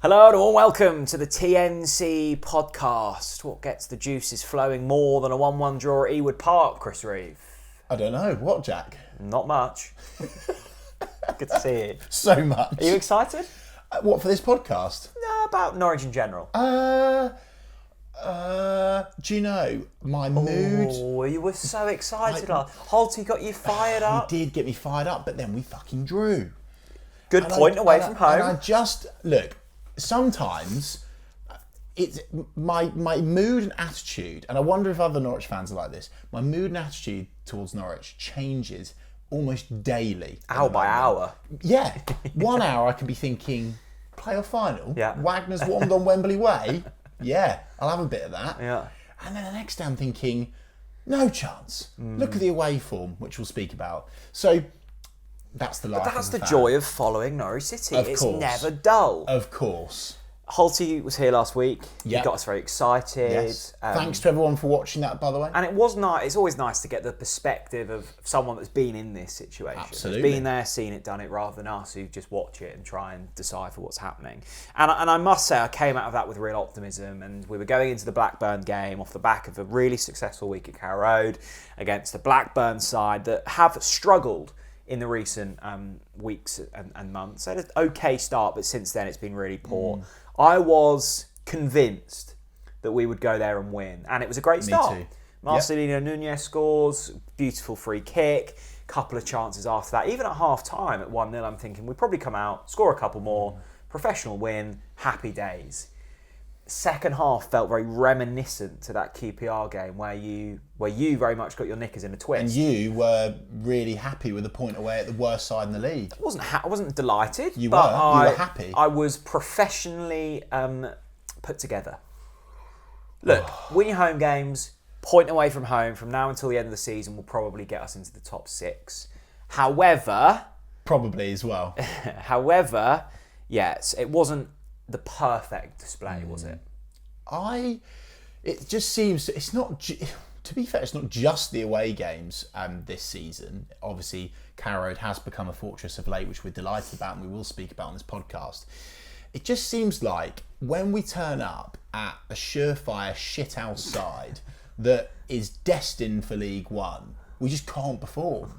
Hello and welcome to the TNC podcast. What gets the juices flowing more than a 1-1 draw at Ewood Park, Chris Reeve? I don't know. What, Jack? Not much. Good to see you. So much. Are you excited? What, for this podcast? No, about Norwich in general. Do you know, my mood... Oh, you were so excited. Holty got you fired up. He did get me fired up, but then we fucking drew. Good point away from home. And I just... Look, sometimes... It's my mood and attitude, and I wonder if other Norwich fans are like this. My mood and attitude towards Norwich changes almost daily. Hour by hour. Yeah. 1 hour I can be thinking, playoff final? Yeah. Wagner's warmed on Wembley Way? Yeah, I'll have a bit of that. Yeah. And then the next day I'm thinking, no chance. Look at the away form, which we'll speak about. So that's the life But that's of the a fan. joy of following Norwich City. Of It's course. never dull. Of course. Holty was here last week. Yeah. He got us very excited. Yes. Thanks to everyone for watching that, by the way. And it was nice. It's always nice to get the perspective of someone that's been in this situation. Absolutely. That's been there, seen it, done it, rather than us who just watch it and try and decipher what's happening. And I must say, I came out of that with real optimism. And we were going into the Blackburn game off the back of a really successful week at Carrow Road against the Blackburn side that have struggled in the recent weeks and months. They had an okay start, but since then it's been really poor. I was convinced that we would go there and win, and it was a great start. Me too. Marcelino Nunez scores, beautiful free kick, couple of chances after that. Even at half-time at 1-0, I'm thinking we'd probably come out, score a couple more, professional win, happy days. Second half felt very reminiscent to that QPR game where you very much got your knickers in a twist. And you were really happy with the point away at the worst side in the league. I wasn't delighted. You but were. You were happy. I was professionally put together. Look, win your home games, point away from home from now until the end of the season will probably get us into the top 6. However, Probably as well. yes, it wasn't the perfect display, was it? It just seems it's not. To be fair, it's not just the away games this season. Obviously, Carrow Road has become a fortress of late, which we're delighted about, and we will speak about on this podcast. It just seems like when we turn up at a surefire shithouse side that is destined for League One, we just can't perform.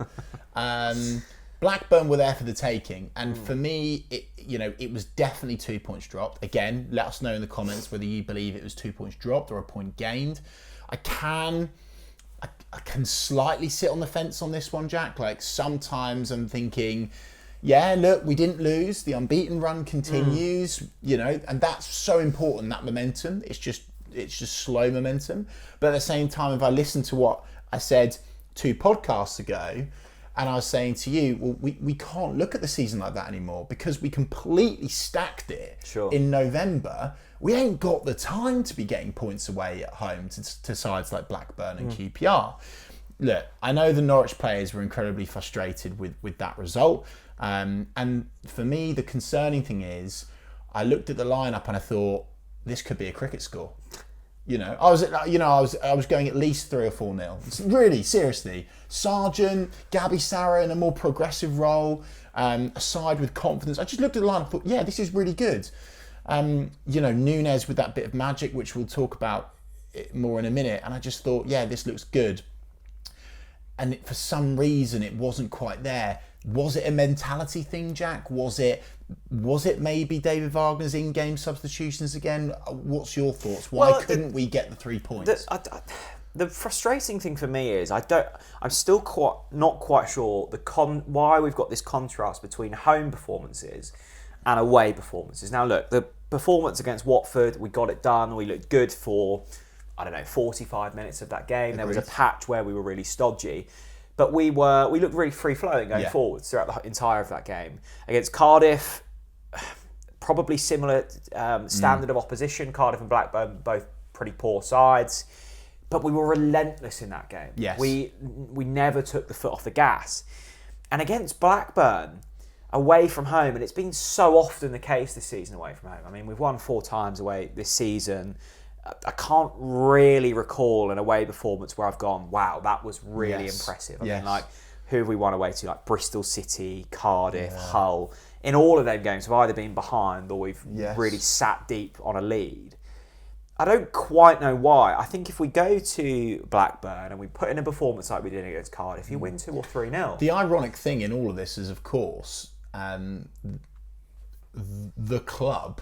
Blackburn were there for the taking, and for me, it was definitely 2 points dropped. Again, let us know in the comments whether you believe it was 2 points dropped or a point gained. I can slightly sit on the fence on this one, Jack. Like sometimes I'm thinking, yeah, look, we didn't lose. The unbeaten run continues, and that's so important. That momentum, it's just slow momentum. But at the same time, if I listen to what I said 2 podcasts ago. And I was saying to you, well, we can't look at the season like that anymore because we completely stacked it in November. We ain't got the time to be getting points away at home to sides like Blackburn and QPR. Look, I know the Norwich players were incredibly frustrated with that result. And for me, the concerning thing is, I looked at the lineup and I thought, this could be a cricket score. I was going at least 3 or 4-0. Really, seriously. Sargent, Gabby Sarah in a more progressive role, a side with confidence. I just looked at the line and thought, yeah, this is really good. Nunez with that bit of magic, which we'll talk about more in a minute. And I just thought, yeah, this looks good. And for some reason, it wasn't quite there. Was it a mentality thing, Jack? Was it maybe David Wagner's in-game substitutions again? What's your thoughts? Why couldn't we get the 3 points? The frustrating thing for me is I'm still not quite sure why we've got this contrast between home performances and away performances. Now look, the performance against Watford, we got it done. We looked good for 45 minutes of that game. Agreed. There was a patch where we were really stodgy. But we looked really free-flowing going forwards throughout the entire of that game. Against Cardiff, probably similar standard of opposition. Cardiff and Blackburn, both pretty poor sides. But we were relentless in that game. Yes. We never took the foot off the gas. And against Blackburn, away from home, and it's been so often the case this season away from home. I mean, we've won 4 times away this season. I can't really recall an away performance where I've gone, wow, that was really impressive. I mean, who have we won away to? Like Bristol City, Cardiff, Hull. in all of them games have either been behind or we've Yes. really sat deep on a lead. I don't quite know why. I think if we go to Blackburn and we put in a performance like we did against Cardiff, you win 2 or 3-0. The ironic thing in all of this is, of course, the club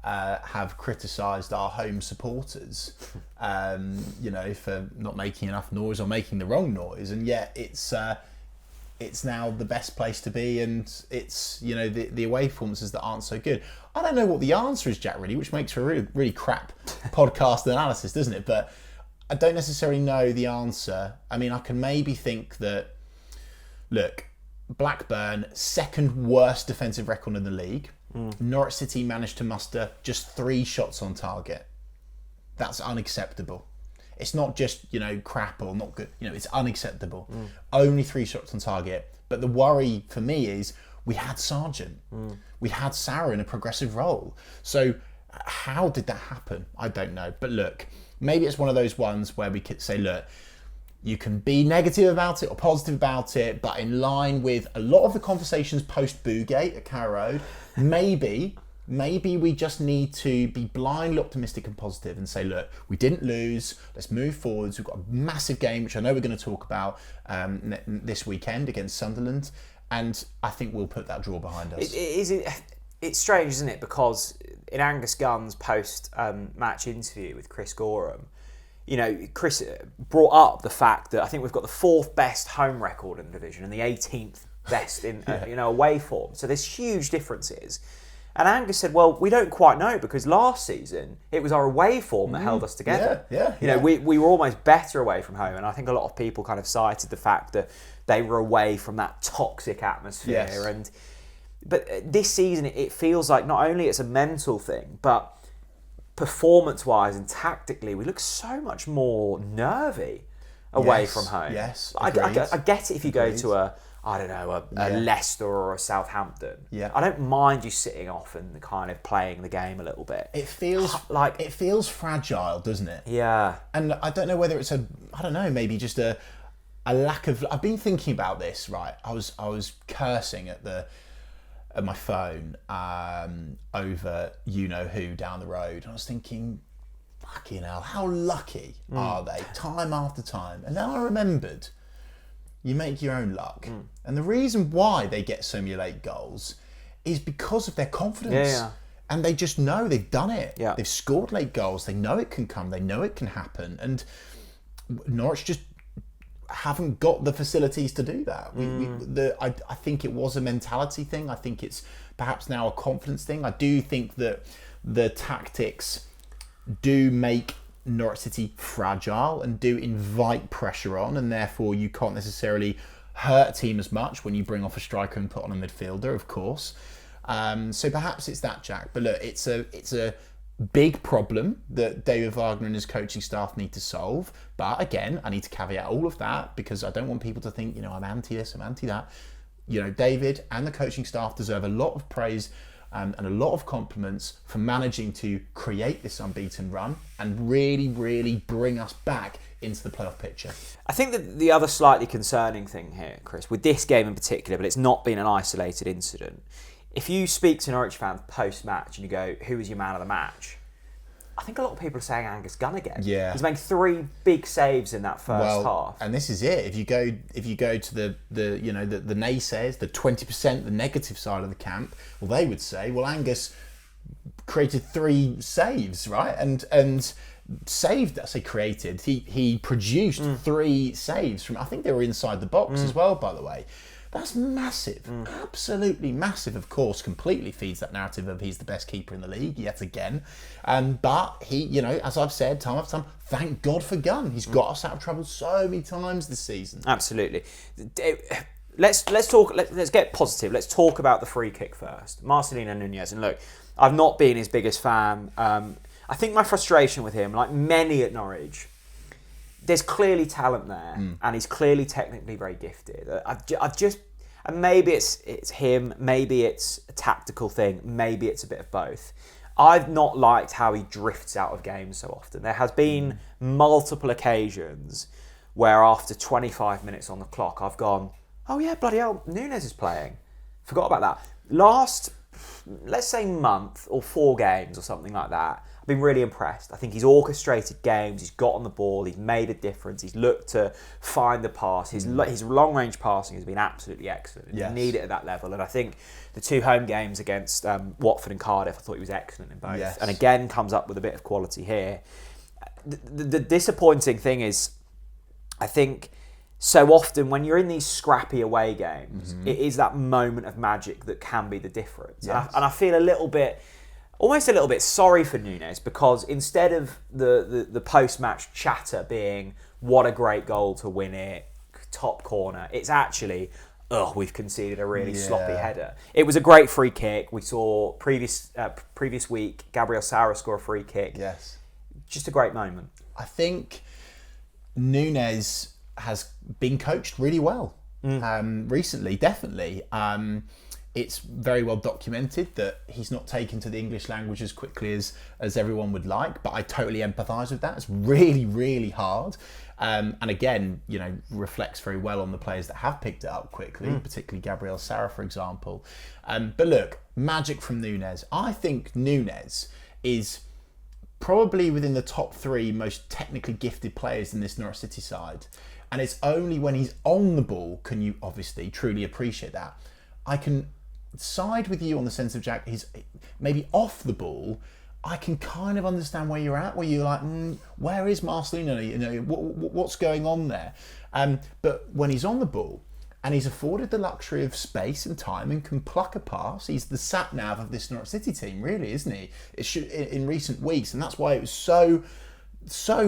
have criticised our home supporters, for not making enough noise or making the wrong noise, and yet it's now the best place to be, and it's the away performances that aren't so good. I don't know what the answer is, Jack, really, which makes for a really, really crap podcast analysis, doesn't it? But I don't necessarily know the answer. I mean, I can maybe think that, look, Blackburn, second worst defensive record in the league. Norwich City managed to muster just 3 shots on target. That's unacceptable. It's not just, crap or not good. It's unacceptable. Only 3 shots on target. But the worry for me is we had Sargent. We had Sarah in a progressive role. So how did that happen? I don't know. But look, maybe it's one of those ones where we could say, look, you can be negative about it or positive about it, but in line with a lot of the conversations post-Boogate at Carrow Road, maybe we just need to be blindly optimistic and positive and say, look, we didn't lose. Let's move forwards. We've got a massive game, which I know we're going to talk about this weekend against Sunderland, and I think we'll put that draw behind us. It's strange, isn't it? Because in Angus Gunn's post-match interview with Chris Gorham, Chris brought up the fact that I think we've got the 4th best home record in the division and the 18th best in away form. So there's huge differences. And Angus said, well, we don't quite know because last season it was our away form that held us together. We were almost better away from home, and I think a lot of people kind of cited the fact that they were away from that toxic atmosphere. Yes. But this season it feels like not only it's a mental thing, but performance-wise and tactically, we look so much more nervy away from home. Yes, I get it if you go to a Leicester or a Southampton. Yeah. I don't mind you sitting off and kind of playing the game a little bit. It feels fragile, doesn't it? Yeah. And I don't know whether it's maybe just a lack of. I've been thinking about this. Right, I was cursing at my phone over who down the road. I was thinking, fucking hell, how lucky are they time after time? And then I remembered, you make your own luck. And the reason why they get so many late goals is because of their confidence. Yeah. And they just know they've done it. Yeah. They've scored late goals. They know it can come. They know it can happen. And Norwich just haven't got the facilities to do that. I think it was a mentality thing. I think it's perhaps now a confidence thing. I do think that the tactics do make Norwich City fragile and do invite pressure on, and therefore you can't necessarily hurt a team as much when you bring off a striker and put on a midfielder, of course. So perhaps it's that, Jack. But look, it's a big problem that David Wagner and his coaching staff need to solve. But again, I need to caveat all of that because I don't want people to think, I'm anti this, I'm anti that. David and the coaching staff deserve a lot of praise and a lot of compliments for managing to create this unbeaten run and really, really bring us back into the playoff picture. I think that the other slightly concerning thing here, Chris, with this game in particular, but it's not been an isolated incident, if you speak to Norwich fans post-match and you go, who was your man of the match? I think a lot of people are saying Angus Gunn again. Yeah. He's made 3 big saves in that first half. And this is it. If you go to the naysayers, the 20%, the negative side of the camp, well, they would say, well, Angus created 3 saves, right? And saved, I say created, he produced 3 saves from, I think they were inside the box as well, by the way. That's massive, absolutely massive. Of course, completely feeds that narrative of he's the best keeper in the league yet again. But he, as I've said time after time, thank God for Gunn. He's got us out of trouble so many times this season. Absolutely. Let's get positive. Let's talk about the free kick first. Marcelino Nunez, and look, I've not been his biggest fan. I think my frustration with him, like many at Norwich, there's clearly talent there, and he's clearly technically very gifted. And maybe it's him, maybe it's a tactical thing, maybe it's a bit of both. I've not liked how he drifts out of games so often. There has been multiple occasions where after 25 minutes on the clock, I've gone, oh yeah, bloody hell, Nunez is playing. Forgot about that. last, let's say, month or 4 games or something like that, I've been really impressed. I think he's orchestrated games, he's got on the ball, he's made a difference, he's looked to find the pass. His long-range passing has been absolutely excellent. Yes. You need it at that level. And I think the 2 home games against Watford and Cardiff, I thought he was excellent in both. Yes. And again, comes up with a bit of quality here. The disappointing thing is, I think, so often when you're in these scrappy away games, it is that moment of magic that can be the difference. Yes. And I feel almost a little bit sorry for Núñez, because instead of the post-match chatter being, what a great goal to win it, top corner, it's actually, we've conceded a really sloppy header. It was a great free kick. We saw previous week Gabriel Sara score a free kick. Yes. Just a great moment. I think Núñez has been coached really well recently, definitely. It's very well documented that he's not taken to the English language as quickly as everyone would like, but I totally empathise with that. It's really, really hard. And again, reflects very well on the players that have picked it up quickly, particularly Gabriel Sara, for example. But look, magic from Núñez. I think Núñez is probably within the top 3 most technically gifted players in this Norwich City side. And it's only when he's on the ball can you obviously truly appreciate that. I can side with you on the sense of, Jack, he's maybe off the ball. I can kind of understand where you're at, where you're like, where is Marcelino? What's going on there? But when he's on the ball and he's afforded the luxury of space and time and can pluck a pass, he's the sat-nav of this Norwich City team, really, isn't he? In recent weeks, and that's why it was so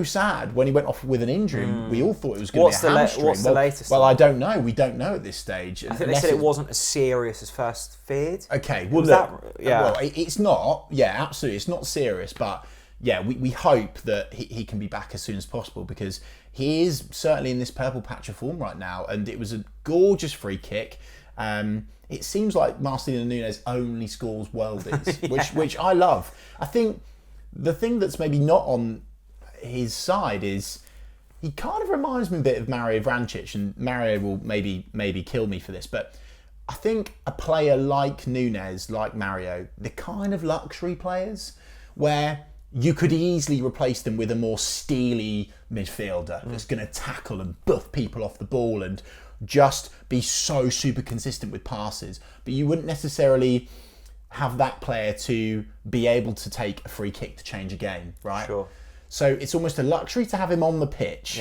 sad when he went off with an injury. We all thought it was going to be a hamstring. What's the latest? Well, I don't know. We don't know at this stage. I think they said it wasn't as serious as first feared. Okay, well, it's not. Yeah, absolutely, it's not serious. But yeah, we hope that he can be back as soon as possible, because he is certainly in this purple patch of form right now, and it was a gorgeous free kick. It seems like Marcelino Núñez only scores worldies, which I love. I think the thing that's maybe not on his side is he kind of reminds me a bit of Mario Vrancic, and Mario will maybe kill me for this, but I think a player like Núñez, like Mario, they're kind of luxury players where you could easily replace them with a more steely midfielder that's going to tackle and buff people off the ball and just be so super consistent with passes, but you wouldn't necessarily have that player to be able to take a free kick to change a game, right? Sure. So it's almost a luxury to have him on the pitch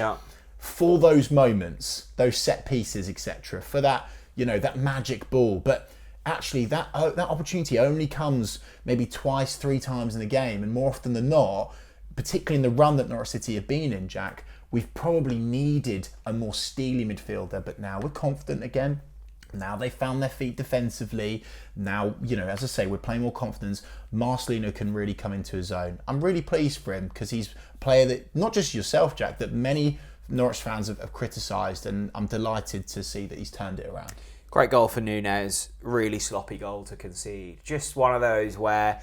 for those moments, those set pieces, etc. For that, that magic ball. But actually, that opportunity only comes maybe 2, 3 times in a game, and more often than not, particularly in the run that Norwich City have been in, Jack, we've probably needed a more steely midfielder. But now we're confident again. Now they've found their feet defensively. Now, as I say, we're playing more confidence. Marcelino can really come into his own. I'm really pleased for him, because he's a player that, not just yourself, Jack, that many Norwich fans have criticised, and I'm delighted to see that he's turned it around. Great goal for Núñez. Really sloppy goal to concede. Just one of those where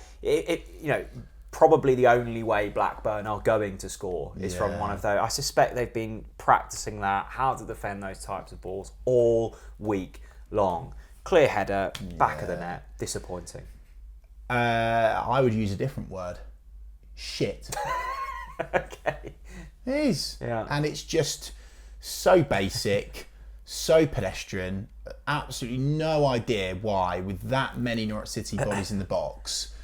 probably the only way Blackburn are going to score is from one of those. I suspect they've been practicing how to defend those types of balls all week long. Clear header, back of the net. Disappointing. I would use a different word. Shit. Okay. It is. Yeah. And it's just so basic, so pedestrian. Absolutely no idea why, with that many Norwich City bodies in the box,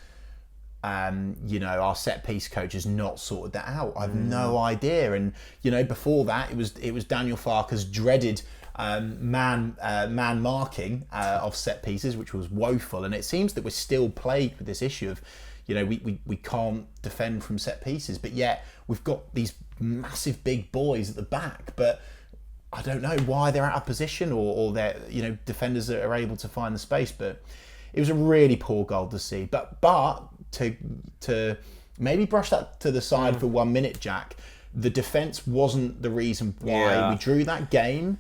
our set piece coach has not sorted that out. I've no idea. And before that, it was Daniel Farke's dreaded man marking of set pieces, which was woeful. And it seems that we're still plagued with this issue of, we can't defend from set pieces, but yet we've got these massive big boys at the back. But I don't know why they're out of position, or they're defenders that are able to find the space. But it was a really poor goal to see. But to maybe brush that to the side for 1 minute, Jack. The defence wasn't the reason why we drew that game.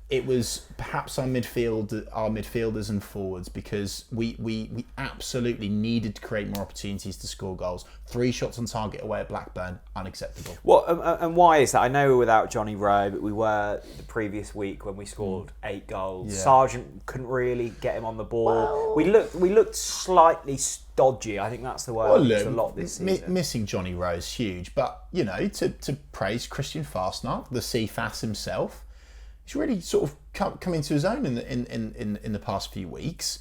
it was perhaps our midfielders and forwards, because we absolutely needed to create more opportunities to score goals. 3 shots on target away at Blackburn, unacceptable. What and why is that? I know we're without Johnny Rowe, but we were the previous week when we scored 8 goals. Yeah. Sargent couldn't really get him on the ball. We looked slightly stodgy. I think that's the word I used a lot this season. Missing Johnny Rowe is huge, but to praise Christian Fastnacht, the CFAS himself, he's really sort of come into his own in the past few weeks.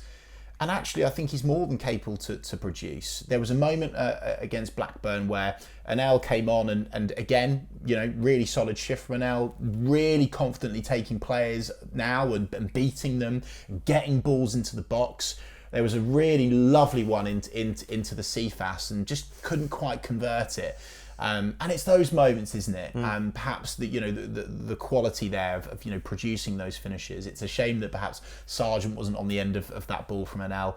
And actually, I think he's more than capable to produce. There was a moment against Blackburn where Anel came on and again, really solid shift from Anel, really confidently taking players now and beating them, getting balls into the box. There was a really lovely one into the CFAS and just couldn't quite convert it. And it's those moments, isn't it? Perhaps the quality there of producing those finishes. It's a shame that perhaps Sargent wasn't on the end of that ball from Anel,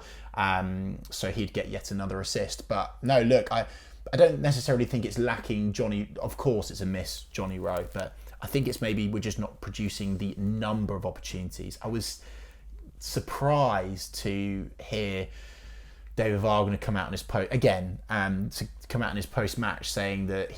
so he'd get yet another assist. But no, look, I don't necessarily think it's lacking Johnny. Of course, it's a miss, Johnny Rowe, but I think it's maybe we're just not producing the number of opportunities. I was surprised to hear David Wagner come out in his post again, to come out in his post-match saying that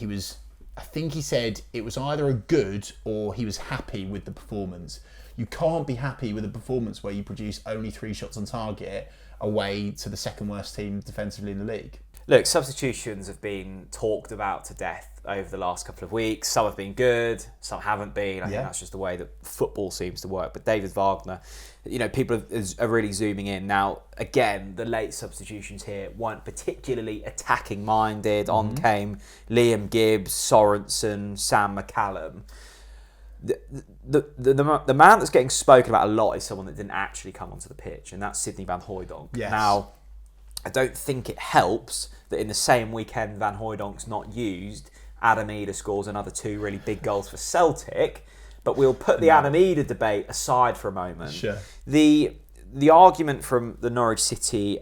I think he said it was either a good or he was happy with the performance. You can't be happy with a performance where you produce only 3 shots on target away to the second worst team defensively in the league. Look, substitutions have been talked about to death over the last couple of weeks. Some have been good, some haven't been. I think that's just the way that football seems to work. But David Wagner, people are really zooming in. Now, again, the late substitutions here weren't particularly attacking minded. On came Liam Gibbs, Sorensen, Sam McCallum. The man that's getting spoken about a lot is someone that didn't actually come onto the pitch, and that's Sidney Van Hooijdonk. Yes. Now, I don't think it helps that in the same weekend Van Hooijdonk's not used, Adam Eder scores another 2 really big goals for Celtic, but we'll put the Adam Eder debate aside for a moment. Sure. The argument from the Norwich City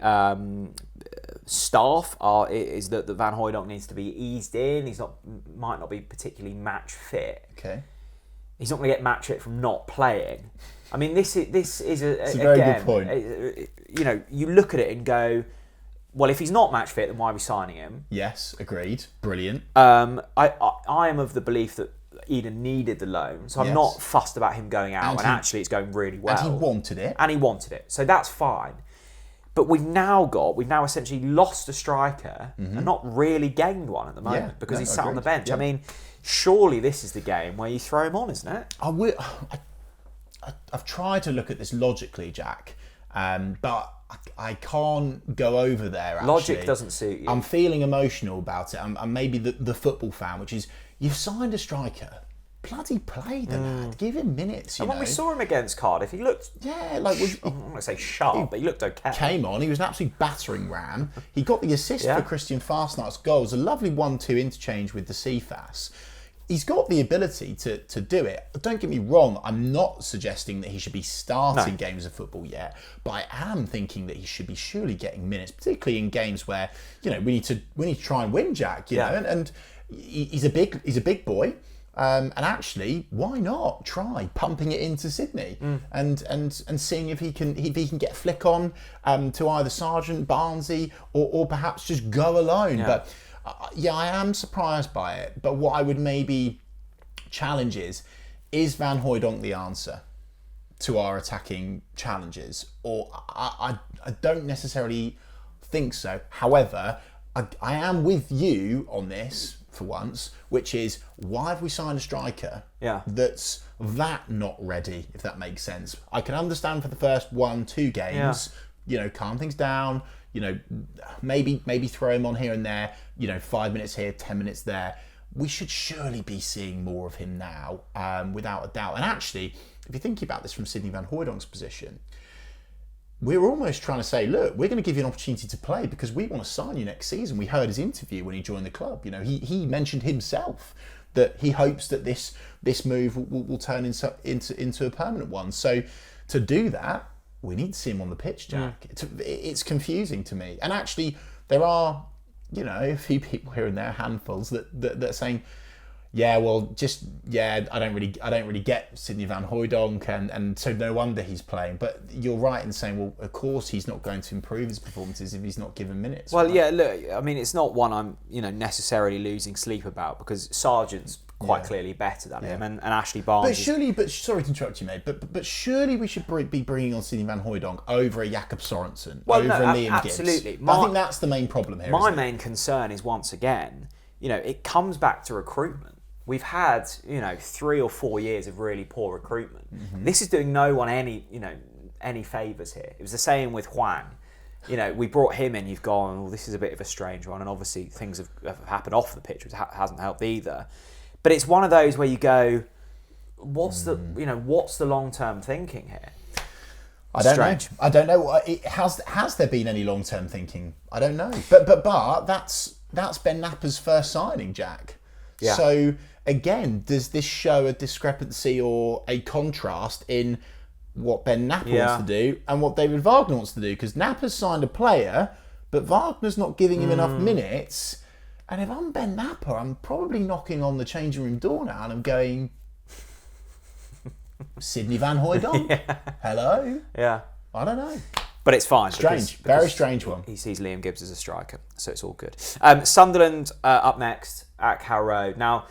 staff is that Van Hooijdonk needs to be eased in. Might not be particularly match fit. Okay. He's not going to get match fit from not playing. I mean, this is a very good point. You look at it and go, well, if he's not match fit, then why are we signing him? Yes, agreed. Brilliant. I am of the belief that Eden needed the loan, so I'm not fussed about him going out, and actually it's going really well. And he wanted it. So that's fine. But we've now essentially lost a striker and not really gained one at the moment because he's sat on the bench. Yeah. I mean, surely this is the game where you throw him on, isn't it? I've tried to look at this logically, Jack, but I can't go over there, actually. Logic doesn't suit you. I'm feeling emotional about it. I'm maybe the football fan, which is, you've signed a striker. Bloody play the lad. Give him minutes, And when we saw him against Cardiff, he looked... I'm not going to say sharp, but he looked okay. Came on, he was an absolute battering ram. He got the assist for Christian Fastnacht's goal. It was a lovely 1-2 interchange with the CFAS. He's got the ability to do it. Don't get me wrong, I'm not suggesting that he should be starting games of football yet, but I am thinking that he should be surely getting minutes, particularly in games where we need to try and win, Jack. And he's a big boy, and actually, why not try pumping it into Sydney and seeing if he can get a flick on to either Sargent, Barnsley, or perhaps just go alone. Yeah. But I am surprised by it. But what I would maybe challenge is Van Hooijdonk the answer to our attacking challenges? Or I don't necessarily think so. However, I am with you on this for once, which is, why have we signed a striker that's not ready, if that makes sense? I can understand for the first 1-2 games, calm things down, maybe throw him on here and there, 5 minutes here, 10 minutes there. We should surely be seeing more of him now, without a doubt. And actually, if you're thinking about this from Sidney Van Hooijdonk's position, we're almost trying to say, look, we're going to give you an opportunity to play because we want to sign you next season. We heard his interview when he joined the club. He mentioned himself that he hopes that this move will turn into a permanent one. So to do that, we need to see him on the pitch, Jack. It's confusing to me. And actually, there are, a few people here and there, handfuls, that are saying, Yeah, well, I don't really get Sidney van Hooijdonk, and so no wonder he's playing. But you're right in saying, well, of course he's not going to improve his performances if he's not given minutes. Well, right? yeah, look, I mean, it's not one I'm necessarily losing sleep about, because Sargent's quite clearly better than him, and Ashley Barnes. But sorry to interrupt you, mate. But surely we should be bringing on Sidney van Hooijdonk over a Jakob Sorensen, over Liam absolutely. Gibbs. I think that's the main problem here. My main concern is, once again, it comes back to recruitment. We've had 3 or 4 years of really poor recruitment. Mm-hmm. This is doing no one any favours here. It was the same with Huang. We brought him in. You've gone, well, this is a bit of a strange one, and obviously things have happened off the pitch, which hasn't helped either. But it's one of those where you go, what's the long-term thinking here? I don't know. Has there been any long-term thinking? I don't know. But that's Ben Napper's first signing, Jack. Yeah. So again, does this show a discrepancy or a contrast in what Ben Napper wants to do and what David Wagner wants to do? Because Napper's signed a player, but Wagner's not giving him enough minutes. And if I'm Ben Napper, I'm probably knocking on the changing room door now and I'm going, Sidney van Hooijdonk? Hello? Yeah. I don't know. But it's fine. Strange. Very strange one. He sees Liam Gibbs as a striker, so it's all good. Sunderland up next at Carrow Road. Now,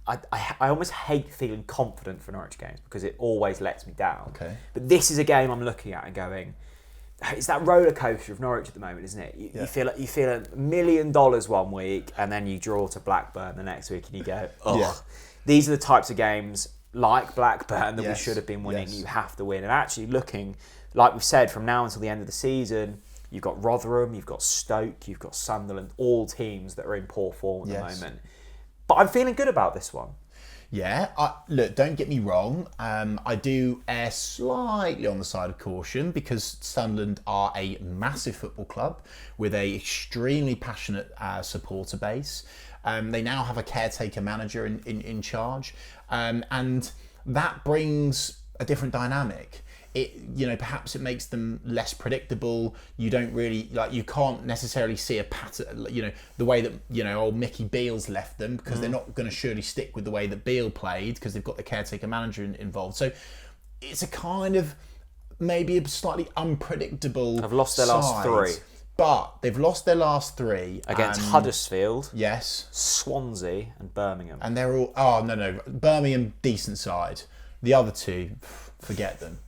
I almost hate feeling confident for Norwich games because it always lets me down. Okay. But this is a game I'm looking at and going, it's that roller coaster of Norwich at the moment, isn't it? You feel $1 million 1 week, and then you draw to Blackburn the next week, and you go, ugh. Yeah. These are the types of games like Blackburn that we should have been winning. You have to win. And actually looking, like we've said, from now until the end of the season, you've got Rotherham, you've got Stoke, you've got Sunderland, all teams that are in poor form at the moment. But I'm feeling good about this one. Yeah, look, don't get me wrong. I do err slightly on the side of caution because Sunderland are a massive football club with a extremely passionate supporter base. They now have a caretaker manager in charge, and that brings a different dynamic. Perhaps it makes them less predictable. You don't really you can't necessarily see a pattern. The way that old Mickey Beale's left them, because they're not going to surely stick with the way that Beale played because they've got the caretaker manager involved. So it's a kind of maybe a slightly unpredictable. They've lost their last 3. But they've lost their last 3 against Huddersfield, yes, Swansea, and Birmingham. And they're all Birmingham decent side. The other 2, forget them.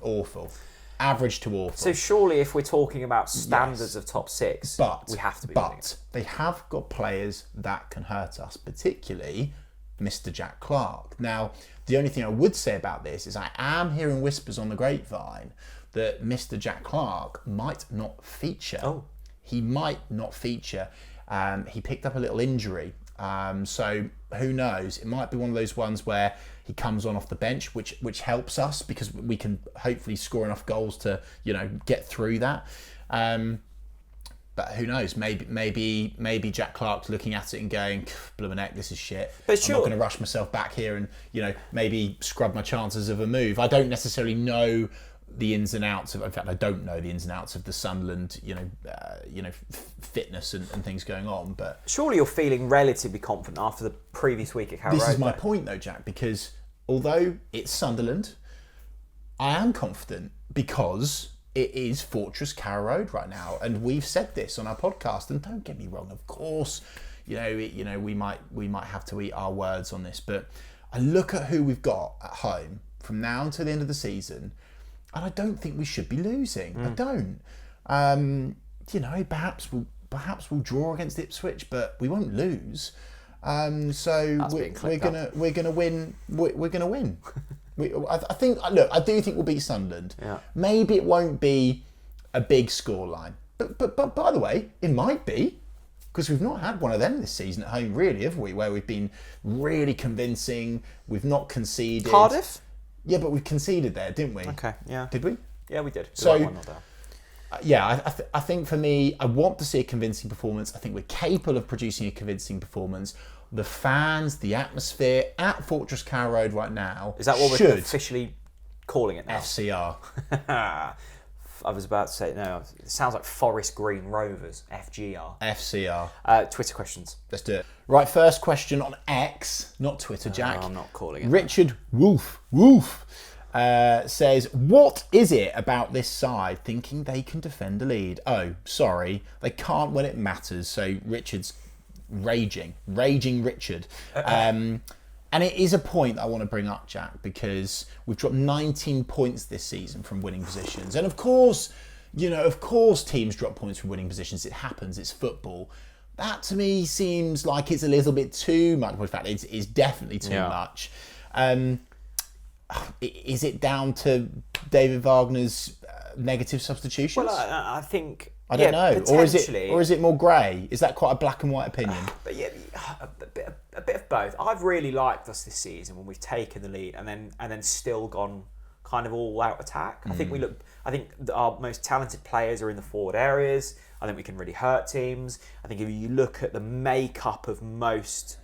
Awful. Average to awful. So surely if we're talking about standards of top 6, we have to be winning it. They have got players that can hurt us, particularly Mr. Jack Clarke. Now, the only thing I would say about this is I am hearing whispers on the grapevine that Mr. Jack Clarke might not feature. Oh. He might not feature. He picked up a little injury. So who knows? It might be one of those ones where he comes on off the bench, which helps us because we can hopefully score enough goals to get through that. But who knows? Maybe Jack Clarke's looking at it and going, "Blooming heck, this is shit. But I'm not going to rush myself back here and maybe scrub my chances of a move." I don't necessarily know the ins and outs of. In fact, I don't know the ins and outs of the Sunderland, fitness and things going on. But surely you're feeling relatively confident after the previous week at Carrow Road. This is my point, though, Jack, because although it's Sunderland, I am confident because it is Fortress Carrow Road right now, and we've said this on our podcast. And don't get me wrong, of course, we might have to eat our words on this, but I look at who we've got at home from now until the end of the season. And I don't think we should be losing. I don't. Perhaps we'll draw against Ipswich, but we won't lose. So we're gonna win. We're gonna win. I do think we'll beat Sunderland. Yeah. Maybe it won't be a big scoreline, but by the way, it might be. Because we've not had one of them this season at home, really, have we? Where we've been really convincing. We've not conceded. Cardiff? Yeah, but we conceded there, didn't we? Okay, yeah. Did we? Yeah, we did. So, I think for me, I want to see a convincing performance. I think we're capable of producing a convincing performance. The fans, the atmosphere at Fortress Carrow Road right now. Is that what we're officially calling it now? FCR. I was about to say, no, it sounds like Forest Green Rovers, FGR. FCR. Twitter questions. Let's do it. Right, first question on X, not Twitter, Jack. Oh, I'm not calling it. Richard Wolf says, what is it about this side thinking they can defend the lead? Oh, sorry, they can't when it matters. So Richard's raging Richard. And it is a point I want to bring up, Jack, because we've dropped 19 points this season from winning positions. And of course, teams drop points from winning positions. It happens. It's football. That to me seems like it's a little bit too much. Well, in fact, it's definitely too much. Is it down to David Wagner's negative substitutions? Well, I think... I don't know. Or is it more grey? Is that quite a black and white opinion? But yeah, a bit of both. I've really liked us this season when we've taken the lead and then still gone kind of all out attack. I think our most talented players are in the forward areas. I think we can really hurt teams. I think if you look at the makeup of most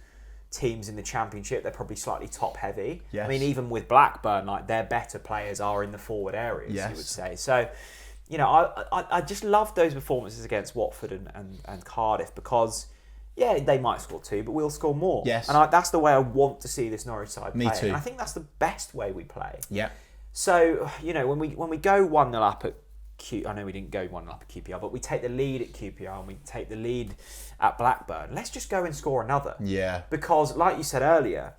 teams in the Championship, they're probably slightly top heavy. Yes. I mean, even with Blackburn, like their better players are in the forward areas. Yes. You would say so. I just love those performances against Watford and Cardiff because, yeah, they might score 2, but we'll score more. Yes. And that's the way I want to see this Norwich side play. Me too. And I think that's the best way we play. Yeah. So, when we go 1-0 up at I know we didn't go 1-0 up at QPR, but we take the lead at QPR and we take the lead at Blackburn. Let's just go and score another. Yeah. Because, like you said earlier,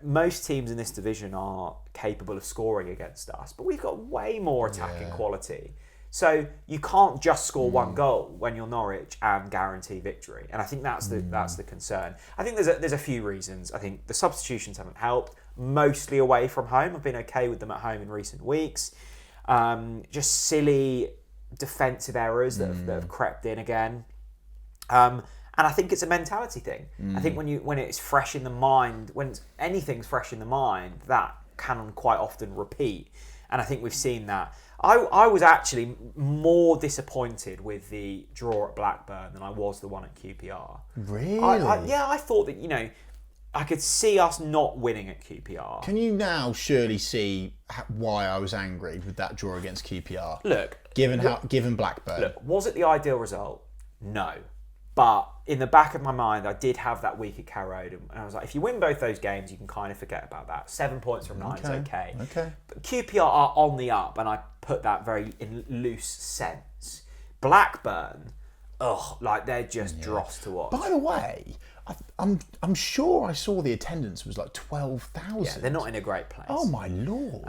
most teams in this division are capable of scoring against us, but we've got way more attacking quality. So you can't just score one goal when you're Norwich and guarantee victory. And I think that's the concern. I think there's a few reasons. I think the substitutions haven't helped, mostly away from home. I've been okay with them at home in recent weeks. Just silly defensive errors that have crept in again. And I think it's a mentality thing. I think when it's fresh in the mind, when anything's fresh in the mind, that can quite often repeat. And I think we've seen that. I was actually more disappointed with the draw at Blackburn than I was the one at QPR. Really? I thought that, I could see us not winning at QPR. Can you now surely see why I was angry with that draw against QPR? Look, given Blackburn. Look, was it the ideal result? No. But in the back of my mind, I did have that week at Carrow Road, and I was like, if you win both those games, you can kind of forget about that. 7 points from 9 is okay. But QPR are on the up, and I put that very in loose sense. Blackburn, they're just dross to watch. By the way, I'm sure I saw the attendance was like 12,000. Yeah, they're not in a great place. Oh my lord!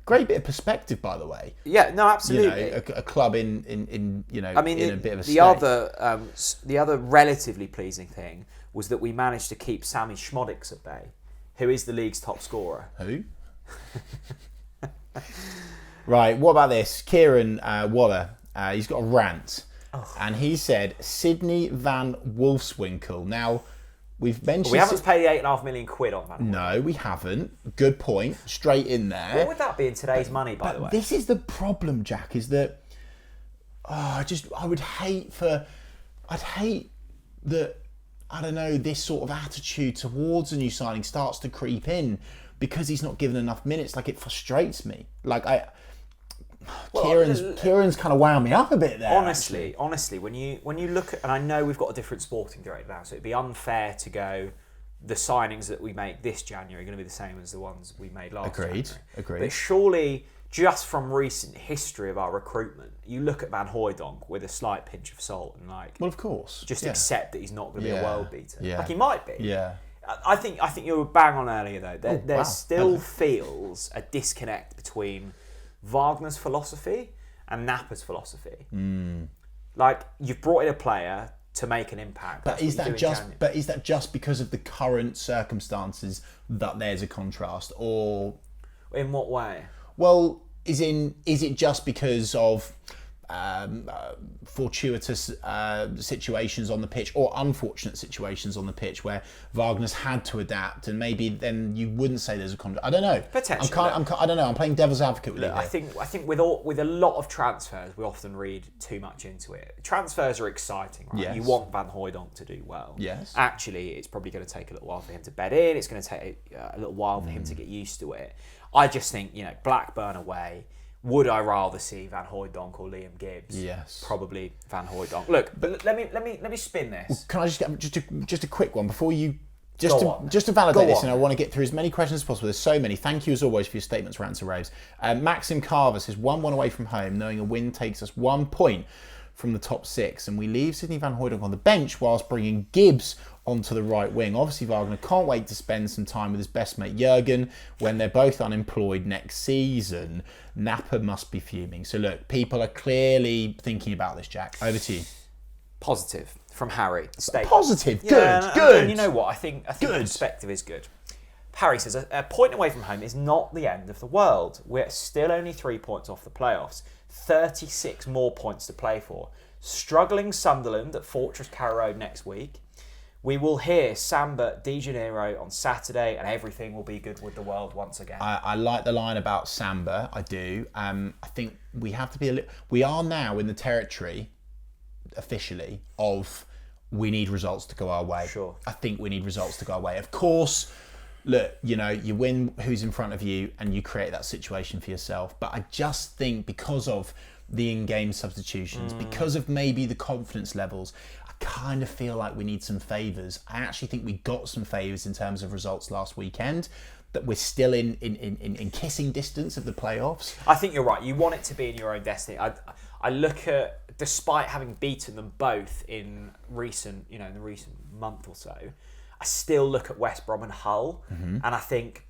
Great bit of perspective, by the way. Yeah, no, absolutely. A club in a bit of a state. The other relatively pleasing thing was that we managed to keep Sammy Schmodix at bay, who is the league's top scorer. Who? Right. What about this? Kieran Waller. He's got a rant, and he said Sydney Van Wolfswinkel. Now. We've mentioned. We haven't paid the £8.5 million on that. No, we haven't. Good point. Straight in there. What would that be in today's money, by the way? This is the problem, Jack. Is that I'd hate that. I don't know. This sort of attitude towards a new signing starts to creep in because he's not given enough minutes. Like it frustrates me. Kieran's kind of wound me up a bit there. Honestly, when you look at, and I know we've got a different sporting director now, so it'd be unfair to go, the signings that we make this January are going to be the same as the ones we made last January. Agreed. But surely, just from recent history of our recruitment, you look at Van Hooijdonk with a slight pinch of salt and well, of course, just accept that he's not going to be a world beater. Yeah. He might be. Yeah. I think you were bang on earlier though. There still feels a disconnect between Wagner's philosophy and Napper's philosophy. You've brought in a player to make an impact. But is that just because of the current circumstances that there's a contrast, or in what way? Well, is it just because of fortuitous situations on the pitch or unfortunate situations on the pitch where Wagner's had to adapt, and maybe then you wouldn't say there's a contrast? I don't know. Potentially. I don't know. I'm playing devil's advocate with you. I think with a lot of transfers, we often read too much into it. Transfers are exciting, right? Yes. You want Van Hooijdonk to do well. Yes. Actually, it's probably going to take a little while for him to bed in. It's going to take a little while for him to get used to it. I just think, Blackburn away, Would I rather see Van Hooijdonk or Liam Gibbs? Yes. Probably Van Hooijdonk. Look, but let me spin this. Can I just get just a quick one before you Go just to validate Go this, on. and I want to get through as many questions as possible. There's so many. Thank you as always for your statements, rants and raves. Maxim Carver says 1-1 away from home, knowing a win takes us 1 point from the top 6, and we leave Sidney Van Hooijdonk on the bench whilst bringing Gibbs onto the right wing. Obviously, Wagner can't wait to spend some time with his best mate Jurgen when they're both unemployed next season. Napa must be fuming. So look, people are clearly thinking about this, Jack. Over to you. Positive from Harry. Stay Positive. Good. Yeah, good. And you know what? I think the perspective is good. Harry says a point away from home is not the end of the world. We're still only 3 points off the playoffs. 36 more points to play for. Struggling Sunderland at Fortress Carrow Road next week. We will hear Samba De Janeiro on Saturday, and everything will be good with the world once again. I like the line about Samba. I do. I think we have to be a little. We are now in the territory, officially, of we need results to go our way. Sure. I think we need results to go our way. Of course, look, you know, you win who's in front of you and you create that situation for yourself. But I just think because of the in-game substitutions, because of maybe the confidence levels, I kind of feel like we need some favours. I actually think we got some favours in terms of results last weekend, that we're still in kissing distance of the playoffs. I think you're right. You want it to be in your own destiny. I look at, despite having beaten them both in the recent month or so, I still look at West Brom and Hull, and I think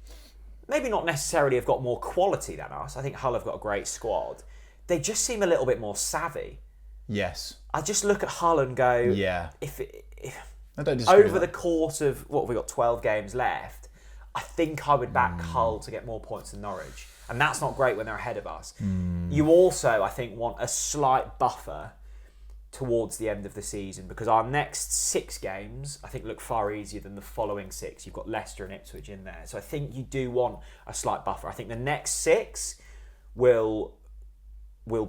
maybe not necessarily have got more quality than us. I think Hull have got a great squad. They just seem a little bit more savvy. Yes. I just look at Hull and go, Yeah. if I don't disagree over with the that. course of, what have we got, 12 games left, I think I would back Hull to get more points than Norwich. And that's not great when they're ahead of us. You also, I think, want a slight buffer towards the end of the season, because our next 6 games, I think, look far easier than the following 6. You've got Leicester and Ipswich in there. So I think you do want a slight buffer. I think the next 6 will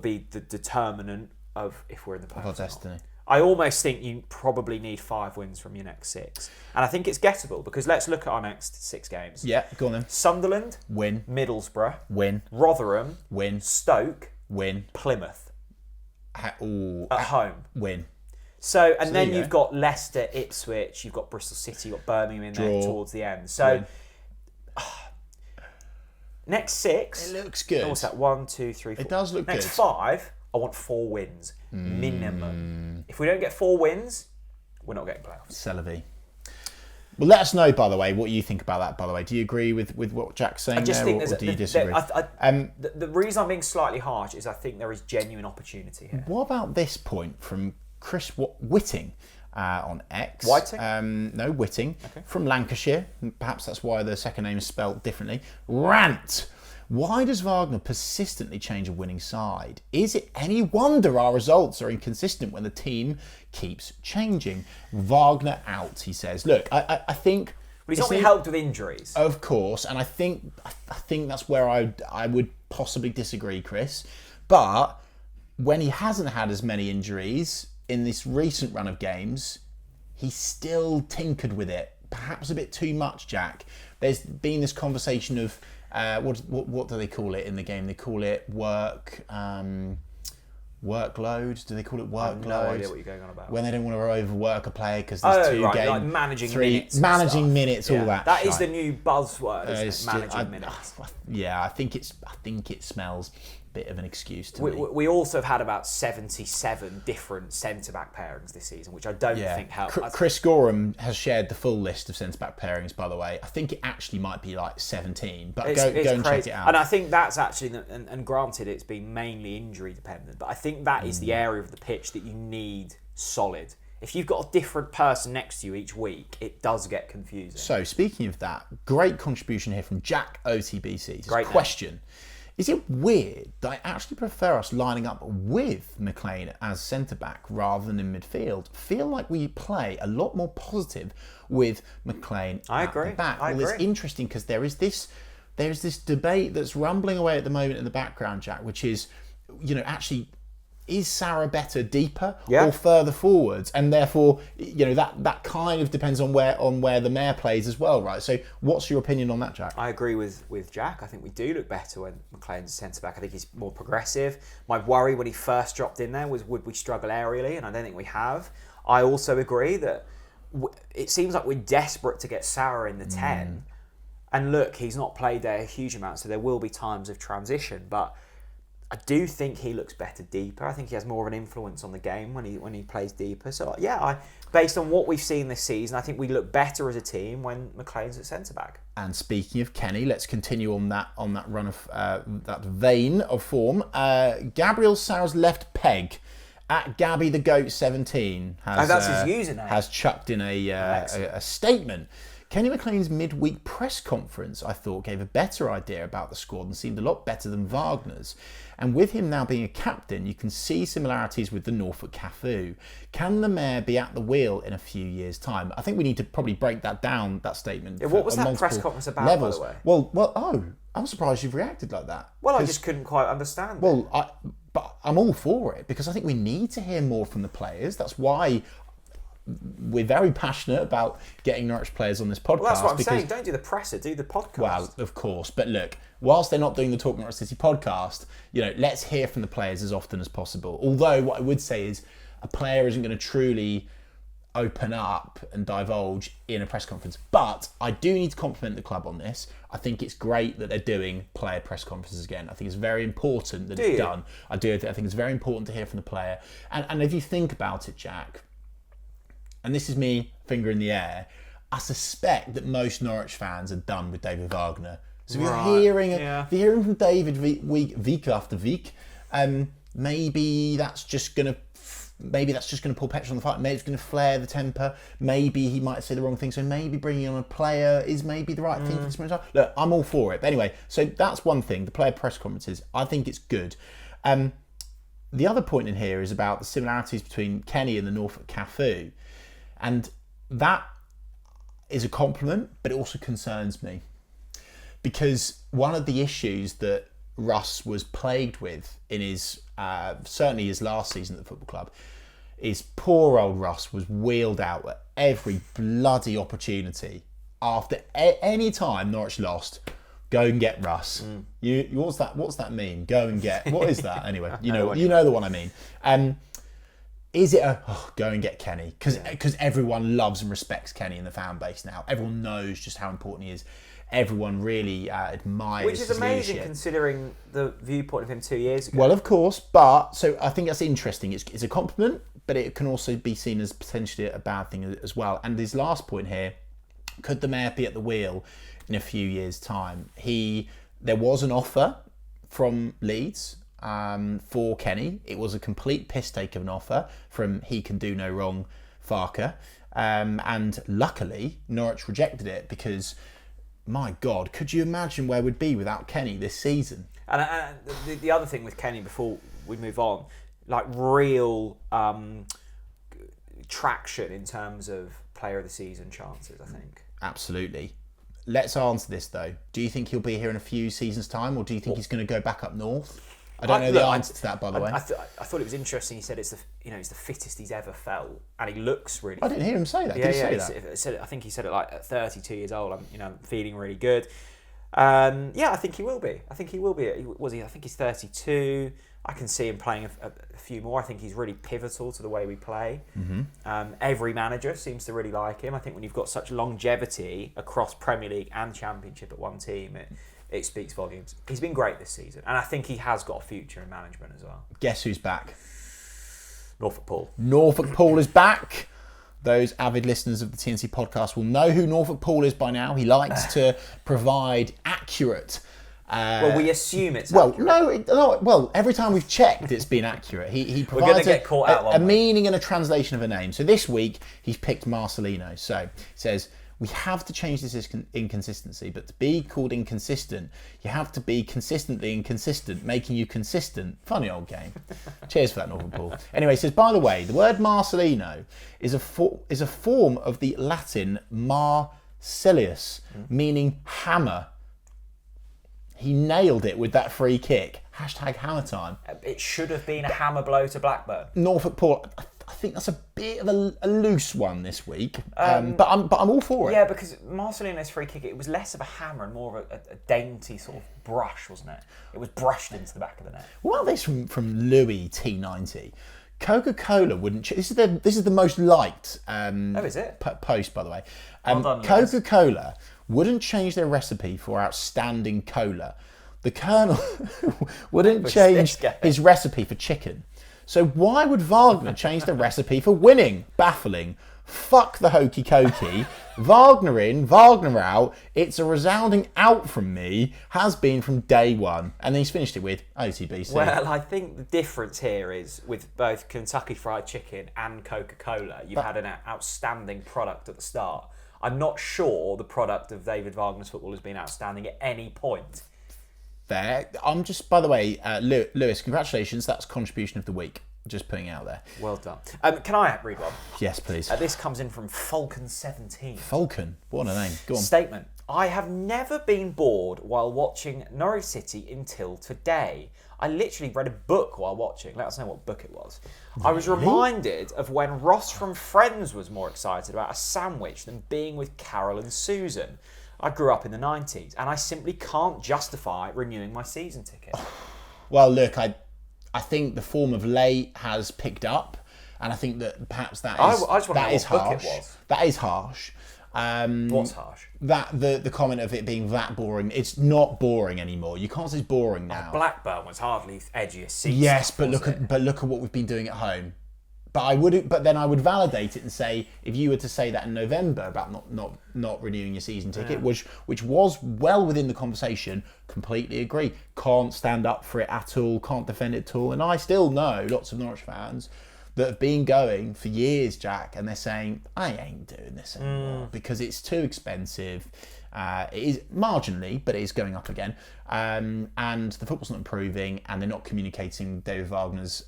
be the determinant of if we're in the playoffs. Of our destiny. I almost think you probably need 5 wins from your next 6. And I think it's gettable, because let's look at our next 6 games. Yeah, go on then. Sunderland, Win. Middlesbrough, Win. Rotherham, Win. Stoke, Win. Plymouth Ooh. at home. Win. So, and there then you you've go. got Leicester, Ipswich, you've got Bristol City, you've got Birmingham in there Draw. towards the end. So, Win. next 6. It looks good. What's that? 1, 2, 3, 4. It does look next good. 5, I want 4 wins minimum. If we don't get 4 wins, we're not getting playoffs. Celavi. Well, let us know, by the way, what you think about that, by the way. Do you agree with what Jack's saying I just there, think or do you disagree? the reason I'm being slightly harsh is I think there is genuine opportunity here. What about this point from Chris Whitting on X? Whiting? No, Whitting. Okay. From Lancashire. Perhaps that's why the second name is spelled differently. Rant. Why does Wagner persistently change a winning side? Is it any wonder our results are inconsistent when the team keeps changing? Wagner out, he says. Look, I think... But he's not been helped with injuries. Of course, and I think that's where I would possibly disagree, Chris. But when he hasn't had as many injuries in this recent run of games, he's still tinkered with it. Perhaps a bit too much, Jack. There's been this conversation of what do they call it in the game? They call it workload. Do they call it workload? I have no idea what you're going on about. When they don't want to overwork a player because there's 2 games, like managing minutes, minutes, all that. That is the new buzzword, isn't it? Managing minutes. Yeah, I think it smells a bit of an excuse to me. We also have had about 77 different centre-back pairings this season, which I don't think help. Chris Gorham has shared the full list of centre-back pairings, by the way. I think it actually might be like 17, but go and check it out. And I think that's actually, and granted it's been mainly injury dependent, but I think that is the area of the pitch that you need solid. If you've got a different person next to you each week, it does get confusing. So, speaking of that, great contribution here from Jack OTBC. Great question. Is it weird that I actually prefer us lining up with McLean as centre-back rather than in midfield? Feel like we play a lot more positive with McLean at the back. I agree. It's interesting because there is this debate that's rumbling away at the moment in the background, Jack, which is, actually, is Sarah better deeper Yeah. or further forwards? And therefore, that kind of depends on where the Mayor plays as well, right? So what's your opinion on that, Jack? I agree with Jack. I think we do look better when McLean's centre-back. I think he's more progressive. My worry when he first dropped in there was, would we struggle aerially? And I don't think we have. I also agree that it seems like we're desperate to get Sarah in the 10. And look, he's not played there a huge amount, so there will be times of transition. But I do think he looks better deeper. I think he has more of an influence on the game when he plays deeper. So yeah, based on what we've seen this season, I think we look better as a team when McLean's at centre back. And speaking of Kenny, let's continue on that run of that vein of form. Gabriel Sarah's left peg at Gabby the Goat 17 has that's his username. Has chucked in a statement. Kenny McLean's midweek press conference, I thought, gave a better idea about the squad and seemed a lot better than Wagner's. And with him now being a captain, you can see similarities with the Norfolk Cafu. Can the Mayor be at the wheel in a few years' time? I think we need to probably break that down, that statement. Yeah, what was that press conference about, levels. by the way? Well, I'm surprised you've reacted like that. Well, I just couldn't quite understand. But I'm all for it because I think we need to hear more from the players. That's why we're very passionate about getting Norwich players on this podcast. Well, that's what I'm saying. Don't do the presser, do the podcast. Well, of course. But look, whilst they're not doing the Talk Norwich City podcast, let's hear from the players as often as possible. Although what I would say is a player isn't going to truly open up and divulge in a press conference. But I do need to compliment the club on this. I think it's great that they're doing player press conferences again. I think it's very important that it's done. I think it's very important to hear from the player. And if you think about it, Jack, and this is me finger in the air, I suspect that most Norwich fans are done with David Wagner. So if you're hearing from David week after week, maybe that's just going to pour petrol on the fire. Maybe it's going to flare the temper. Maybe he might say the wrong thing. So maybe bringing on a player is maybe the right thing for this moment. Look, I'm all for it. But anyway, so that's one thing. The player press conferences, I think it's good. The other point in here is about the similarities between Kenny and the Norfolk Cafu. And that is a compliment, but it also concerns me. Because one of the issues that Russ was plagued with in his, certainly his last season at the football club, is poor old Russ was wheeled out at every bloody opportunity. After any time Norwich lost, go and get Russ. What's that mean? Go and get, what is that? Anyway, you know the one I mean. Is it go and get Kenny? Because everyone loves and respects Kenny in the fan base now. Everyone knows just how important he is. Everyone really admires his leadership. Which is amazing considering the viewpoint of him 2 years ago. Well, of course, but so I think that's interesting. It's a compliment, but it can also be seen as potentially a bad thing as well. And his last point here, could the Mayor be at the wheel in a few years' time? There was an offer from Leeds for Kenny. It was a complete piss take of an offer from he can do no wrong Farker. And luckily, Norwich rejected it because, my God, could you imagine where we'd be without Kenny this season? And the other thing with Kenny, before we move on, like real traction in terms of player of the season chances, I think. Absolutely. Let's answer this though. Do you think he'll be here in a few seasons' time, or do you think he's going to go back up north? I don't know the answer to that, by the way. I thought it was interesting. He said it's the fittest he's ever felt, and he looks really. I didn't hear him say that. Did he say that? I think he said it like at 32 years old. I'm feeling really good. I think he will be. I think he's 32. I can see him playing a few more. I think he's really pivotal to the way we play. Mm-hmm. Every manager seems to really like him. I think when you've got such longevity across Premier League and Championship at one team, it speaks volumes. He's been great this season, and I think he has got a future in management as well. Guess who's back? Norfolk Paul. Norfolk Paul is back. Those avid listeners of the TNC podcast will know who Norfolk Paul is by now. He likes to provide accurate. Well, we assume it's accurate. No, well, every time we've checked, it's been accurate. He provides We're going to get caught out, a meaning and a translation of a name. So this week, he's picked Marcelino. So it says, we have to change this inconsistency, but to be called inconsistent, you have to be consistently inconsistent, making you consistent. Funny old game. Cheers for that, Norfolk Paul. Anyway, it says, by the way, the word Marcelino is a form of the Latin Marcellus, meaning hammer. He nailed it with that free kick. #hammer time. It should have been a hammer blow to Blackburn. Norfolk Port. I think that's a bit of a loose one this week, but I'm all for it. Yeah, because Marcelino's free kick, it was less of a hammer and more of a dainty sort of brush, wasn't it? It was brushed into the back of the net. Well, this from Louis T90. Coca-Cola wouldn't. This is the most liked. Is it? Post, by the way. Well done, Coca-Cola wouldn't change their recipe for outstanding cola. The Colonel wouldn't change his recipe for chicken. So why would Wagner change the recipe for winning? Baffling. Fuck the hokey cokey. Wagner in, Wagner out. It's a resounding out from me. Has been from day one. And then he's finished it with OTBC. Well, I think the difference here is with both Kentucky Fried Chicken and Coca-Cola, you've had an outstanding product at the start. I'm not sure the product of David Wagner's football has been outstanding at any point. There. I'm just, by the way, Lewis, congratulations. That's contribution of the week. Just putting it out there. Well done. Can I read one? Yes, please. This comes in from Falcon17. Falcon. What a name. Go on. Statement. I have never been bored while watching Norwich City until today. I literally read a book while watching. Let us know what book it was. Really? I was reminded of when Ross from Friends was more excited about a sandwich than being with Carol and Susan. I grew up in the 90s and I simply can't justify renewing my season ticket. Well, look, I think the form of late has picked up, and I think that perhaps that is I just want to know what book it was. That is harsh. What's harsh? That the comment of it being that boring. It's not boring anymore. You can't say it's boring now. Blackburn was hardly edgiest season. Yes, but look at what we've been doing at home. But then I would validate it and say, if you were to say that in November about not renewing your season ticket, which was well within the conversation, completely agree. Can't stand up for it at all, can't defend it at all. And I still know lots of Norwich fans that have been going for years, Jack, and they're saying, I ain't doing this anymore because it's too expensive. It is marginally, but it is going up again. And the football's not improving, and they're not communicating David Wagner's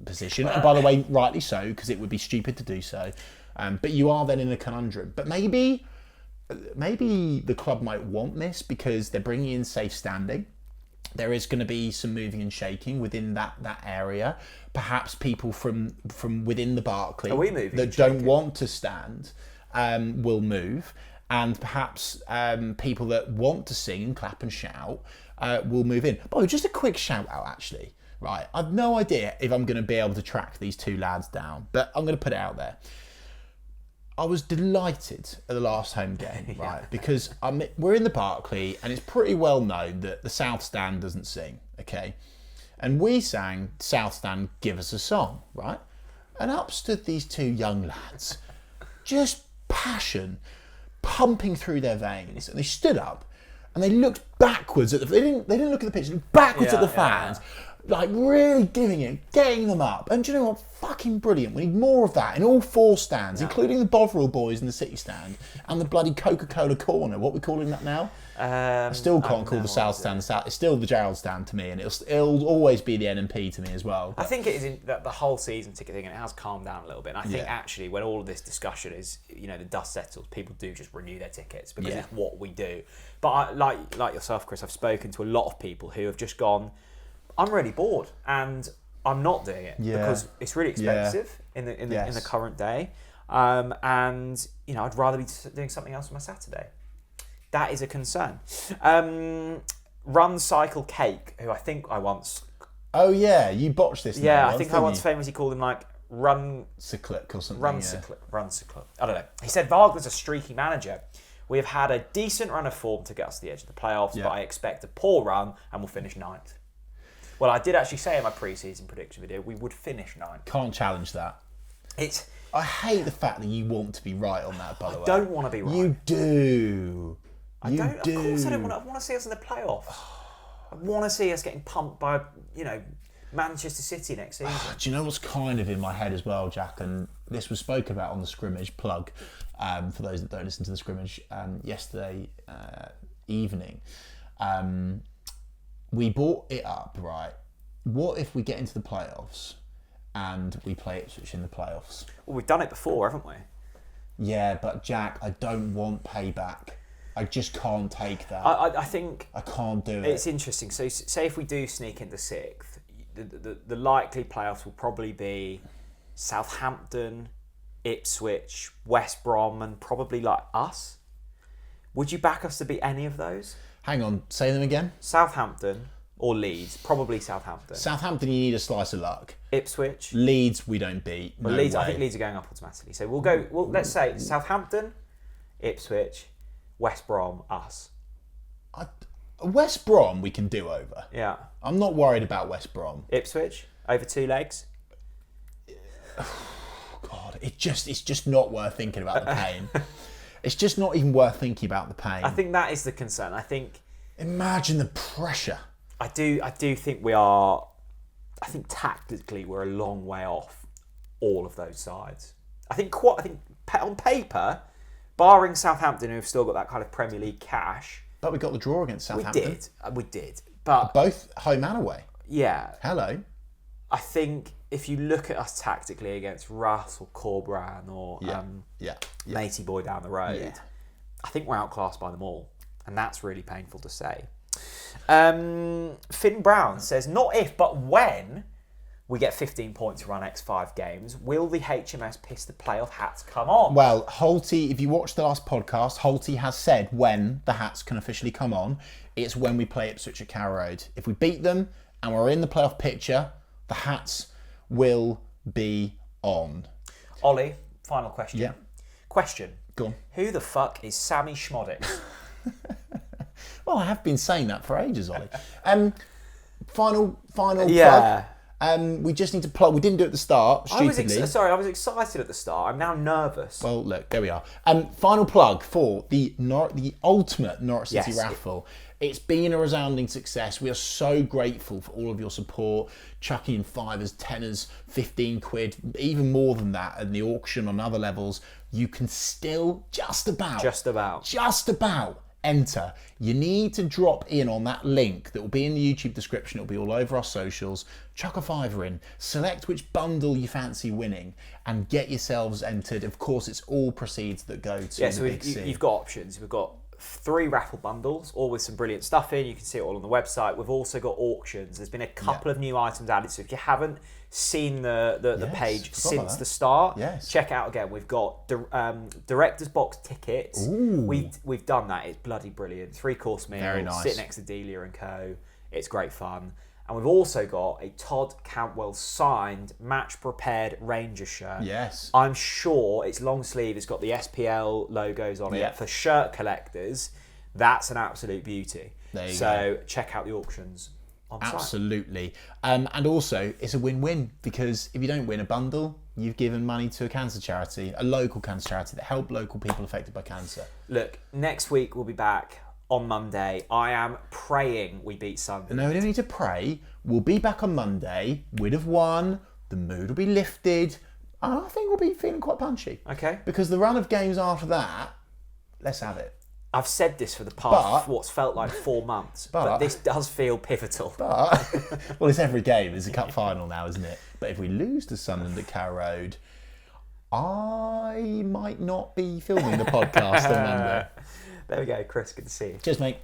position. And by the way, rightly so, because it would be stupid to do so. But you are then in a conundrum. But maybe the club might want this because they're bringing in safe standing. There is going to be some moving and shaking within that area. Perhaps people from within the Barclay that don't want to stand will move. And perhaps people that want to sing and clap and shout will move in. But just a quick shout out, actually. Right, I've no idea if I'm going to be able to track these two lads down, but I'm going to put it out there. I was delighted at the last home game, right? Because we're in the Barclay, and it's pretty well known that the South Stand doesn't sing, okay? And we sang South Stand, Give Us a Song, right? And up stood these two young lads, just passion pumping through their veins, and they stood up and they looked backwards at they didn't look at the pitch, they looked backwards at the fans, like really getting them up. And do you know what? Fucking brilliant. We need more of that in all four stands, including the Bovril boys in the City stand and the bloody Coca-Cola corner. What are we calling that now? I still can't call the South stand the South. It's still the Gerald stand to me, and it'll always be the NMP to me as well. I think it is the whole season ticket thing, and it has calmed down a little bit. And I think actually, when all of this discussion is, the dust settles, people do just renew their tickets because it's what we do. But like yourself, Chris, I've spoken to a lot of people who have just gone, I'm really bored, and I'm not doing it because it's really expensive in the current day, and I'd rather be doing something else on my Saturday. That is a concern. Run Cycle Cake, who I think I once... Oh yeah, you botched this. Yeah, I think I once famously called him like Run... Cyclic or something. Run Cyclic. I don't know. He said Wagner's a streaky manager. We have had a decent run of form to get us to the edge of the playoffs, but I expect a poor run and we'll finish 9th. Well, I did actually say in my pre-season prediction video we would finish 9th. Can't challenge that. I hate the fact that you want to be right on that, by the way. I don't want to be right. You do. Of course I don't want to. I want to see us in the playoffs. I want to see us getting pumped by, Manchester City next season. Do you know what's kind of in my head as well, Jack? And this was spoke about on the scrimmage plug, for those that don't listen to the scrimmage, yesterday evening. We brought it up, right? What if we get into the playoffs and we play Ipswich in the playoffs? Well, we've done it before, haven't we? Yeah, but Jack, I don't want payback. I just can't take that. I think I can't do it. it's interesting. So say if we do sneak into 6th, the likely playoffs will probably be Southampton, Ipswich, West Brom, and probably like us. Would you back us to beat any of those? Hang on, say them again. Southampton or Leeds? Probably Southampton. Southampton, you need a slice of luck. Ipswich. Leeds, we don't beat. Well, No Leeds. way. I think Leeds are going up automatically. So we'll go. Well, let's say Southampton, Ipswich, West Brom, us. West Brom, we can do over. Yeah. I'm not worried about West Brom. Ipswich over 2 legs. God, it's just not worth thinking about the pain. It's just not even worth thinking about the pain. I think that is the concern. I think. Imagine the pressure. I do think we are. I think tactically we're a long way off all of those sides. I think on paper, barring Southampton, who've still got that kind of Premier League cash. But we got the draw against Southampton. We did. But both home and away. Yeah. Hello. I think if you look at us tactically against Russ or Corberan or Matey Boy down the road, I think we're outclassed by them all. And that's really painful to say. Finn Brown says, not if, but when we get 15 points to run X5 games, will the HMS Pista playoff hats come on? Well, Holty, if you watched the last podcast, Holty has said when the hats can officially come on. It's when we play Ipswich at Carrow Road. If we beat them and we're in the playoff picture, the hats will be on. Ollie, final question. Yeah. Question. Go on. Who the fuck is Sammy Schmodic? Well, I have been saying that for ages, Ollie. Final plug. We just need to plug. We didn't do it at the start, stupidly. I was excited at the start. I'm now nervous. Well, look, there we are. Final plug for the ultimate Norwich City raffle. It's been a resounding success. We are so grateful for all of your support, chucking in 5s, 10s, 15 quid, even more than that at the auction on other levels. You can still just about enter. You need to drop in on that link that will be in the YouTube description. It'll be all over our socials. Chuck a £5 in, select which bundle you fancy winning, and get yourselves entered. Of course, it's all proceeds that go to the Big C. You've got options. We've got 3 raffle bundles, all with some brilliant stuff in. You can see it all on the website. We've also got auctions. There's been a couple of new items added. So if you haven't seen the page since the start, check it out again. We've got director's box tickets. We've done that. It's bloody brilliant. 3-course meal. Very nice. Sit next to Delia and Co. It's great fun. And we've also got a Todd Cantwell signed, match-prepared Ranger shirt. Yes. I'm sure it's long sleeve. It's got the SPL logos on it. For shirt collectors, that's an absolute beauty. There you go. Check out the auctions on site. Absolutely. And also, it's a win-win, because if you don't win a bundle, you've given money to a cancer charity, a local cancer charity that help local people affected by cancer. Look, next week we'll be back on Monday. I am praying we beat Sunderland. No, we don't need to pray. We'll be back on Monday. We'd have won. The mood will be lifted. And I think we'll be feeling quite punchy. Okay. Because the run of games after that, let's have it. I've said this for the past, what's felt like 4 months, but this does feel pivotal. Well, it's every game. It's a cup final now, isn't it? But if we lose to Sunderland at Carrow Road, I might not be filming the podcast on Monday. There we go, Chris. Good to see you. Cheers, mate.